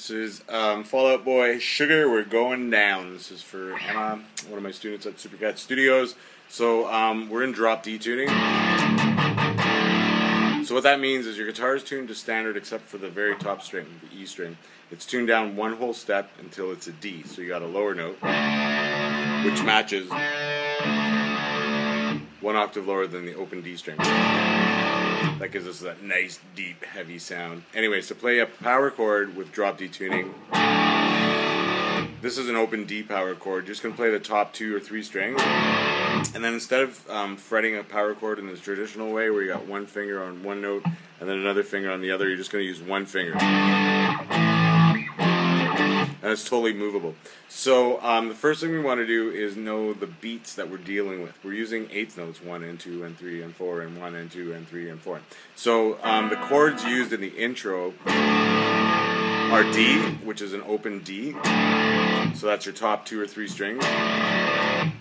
This is Fall Out Boy, Sugar, We're Going Down. This is for Emma, one of my students at Supercat Studios. So we're in drop D tuning. So what that means is your guitar is tuned to standard except for the very top string, the E string. It's tuned down one whole step until it's a D. So you got a lower note, which matches one octave lower than the open D string. That gives us that nice, deep, heavy sound. Anyway, so play a power chord with drop D tuning. This is an open D power chord. You're just going to play the top 2 or 3 strings. And then instead of fretting a power chord in the traditional way, where you got one finger on one note and then another finger on the other, you're just going to use one finger. And it's totally movable. So the first thing we want to do is know the beats that we're dealing with. We're using eighth notes, 1 and 2 and 3 and 4 and 1 and 2 and 3 and 4. So the chords used in the intro are D, which is an open D. So that's your top 2 or 3 strings.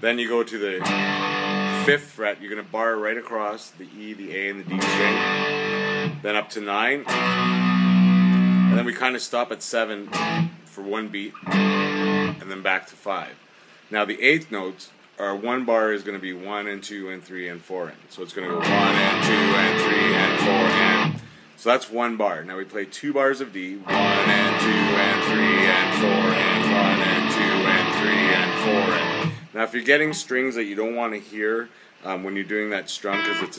Then you go to the 5th fret. You're going to bar right across the E, the A, and the D string. Then up to 9. And then we kind of stop at 7 for one beat, and then back to 5. Now the 8th notes are one bar is going to be 1 and 2 and 3 and 4 and. So it's going to go 1 and 2 and 3 and 4 and. So that's one bar. Now we play 2 bars of D, 1 and 2 and 3 and 4 and 1 and 2 and 3 and 4 and. Now if you're getting strings that you don't want to hear when you're doing that strum, because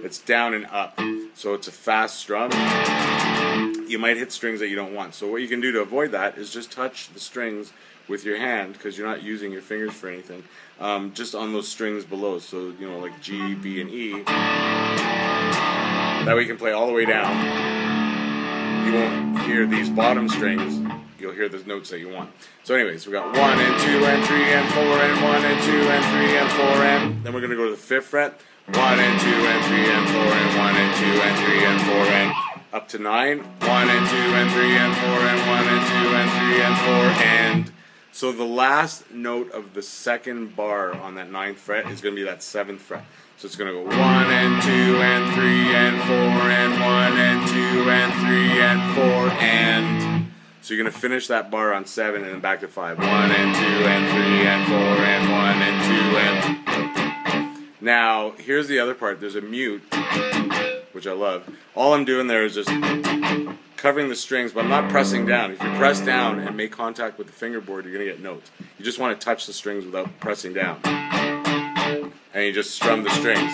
it's down and up, so it's a fast strum, you might hit strings that you don't want. So what you can do to avoid that is just touch the strings with your hand, because you're not using your fingers for anything, just on those strings below. So, you know, like G, B, and E. That way you can play all the way down. You won't hear these bottom strings. You'll hear the notes that you want. So anyways, we got 1 and 2 and 3 and 4 and 1 and 2 and 3 and 4 and. Then we're going to go to the 5th fret. 1 and 2 and 3 and 4 and 1 and 2 and 3 and 4 and. Up to 9, 1 and 2 and 3 and 4 and 1 and 2 and 3 and 4 and. So the last note of the second bar on that 9th fret is going to be that 7th fret. So it's going to go 1 and 2 and 3 and 4 and 1 and 2 and 3 and 4 and. So you're going to finish that bar on 7 and then back to 5. 1 and 2 and 3 and 4 and 1 and 2 and. Now here's the other part. There's a mute, which I love. All I'm doing there is just covering the strings, but I'm not pressing down. If you press down and make contact with the fingerboard, you're going to get notes. You just want to touch the strings without pressing down. And you just strum the strings.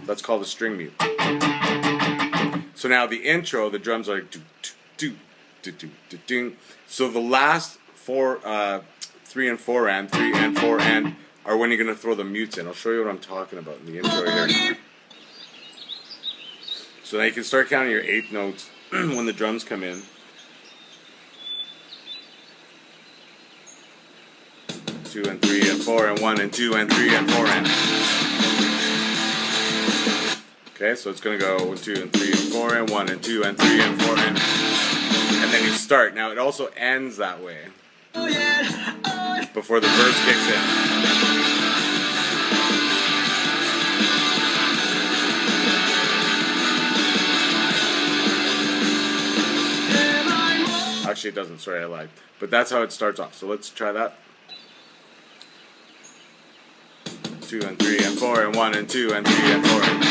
That's called a string mute. So now the intro, the drums are do do do do do do. So the last 3 and 4 and 3 and 4 and are when you're going to throw the mutes in. I'll show you what I'm talking about in the intro here. So now you can start counting your 8th notes when the drums come in. 2 and 3 and 4 and 1 and 2 and 3 and 4 and. Okay, so it's going to go 1, 2 and 3 and 4 and 1 and 2 and 3 and 4 and. And then you start. Now it also ends that way before the verse kicks in. Actually, it doesn't. Sorry, I lied. But that's how it starts off. So let's try that. 2 and 3 and 4 and 1 and 2 and 3 and 4 and 1 and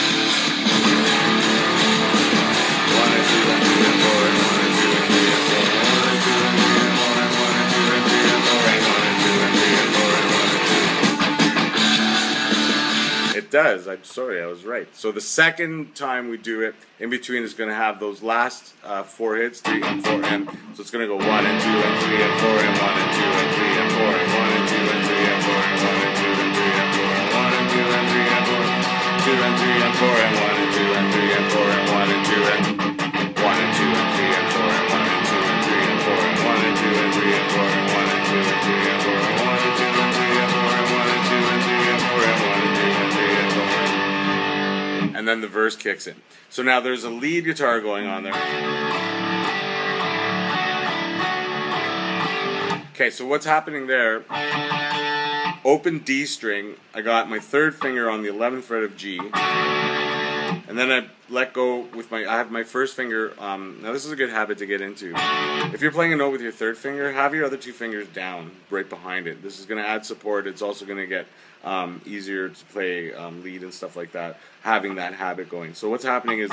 2 and 3 and 4 and 1 and 2 and 3 and 4 and 1 and 2 and 3 and 4 and 1 and 2 and 3 and 4 and 1 and 2 and 3 and 4 and 1 and 2. It does. I'm sorry, I was right. So the second time we do it, in between is going to have those last 4 hits, 3 and 4 and. So it's going to go 1 and 2 and 3 and 4 and 1 and 2 and 3 and 4 and 1 and 2 and 3 and 4 and 1 and 2 and 3 and 4 and 1 and 2 and 3 and 4 2 and 3 and 4 and 1 and 2 and 3 and 4 and 1 and 2 and 1 and 2 and 3 and 4 and 1 and 2 and 3 and 4 and 1 and 2 and 3 and 4 and 1 and 2 and 3 and 4 and 1 and 2 and 3 and 4 and 1 and 2 and 3 and 4 and 1 and 2 and 3 and 4 and then the verse kicks in. So now there's a lead guitar going on there. Okay, so what's happening there? Open D string. I got my 3rd finger on the 11th fret of G. And then I let go with I have my first finger, now this is a good habit to get into. If you're playing a note with your third finger, have your other two fingers down, right behind it. This is going to add support. It's also going to get easier to play lead and stuff like that, having that habit going. So what's happening is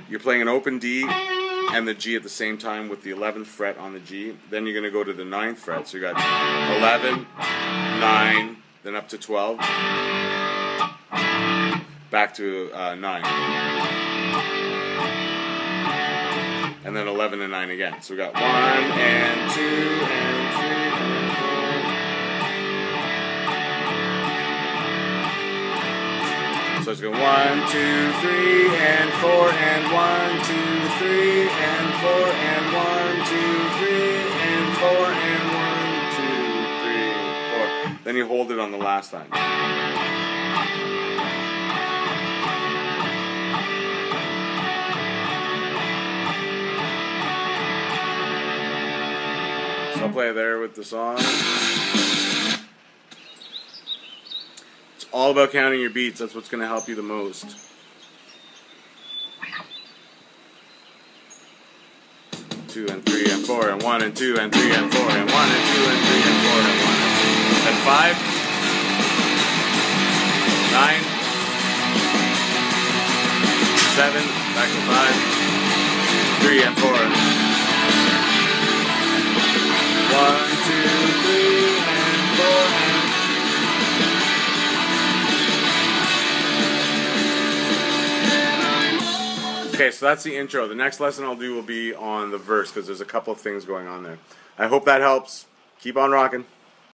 you're playing an open D and the G at the same time with the 11th fret on the G. Then you're going to go to the 9th fret. So you got 11, 9, then up to 12. Back to 9, and then 11 and 9 again. So we got 1 and 2 and 3 and 4. So it's going 1, 2, 3 and 4 and 1, 2, 3 and 4 and 1, 2, 3 and 4 and 1, 2, 3, 4. Then you hold it on the last line. So I'll play it there with the song. It's all about counting your beats. That's what's going to help you the most. 2 and 3 and 4 and 1 and 2 and 3 and 4 and 1 and 2 and 3 and 4 and 1 and 5, 9, 7, back to 5, 3 and 4. 1, 2, 3, and 4. Okay, so that's the intro. The next lesson I'll do will be on the verse because there's a couple of things going on there. I hope that helps. Keep on rocking.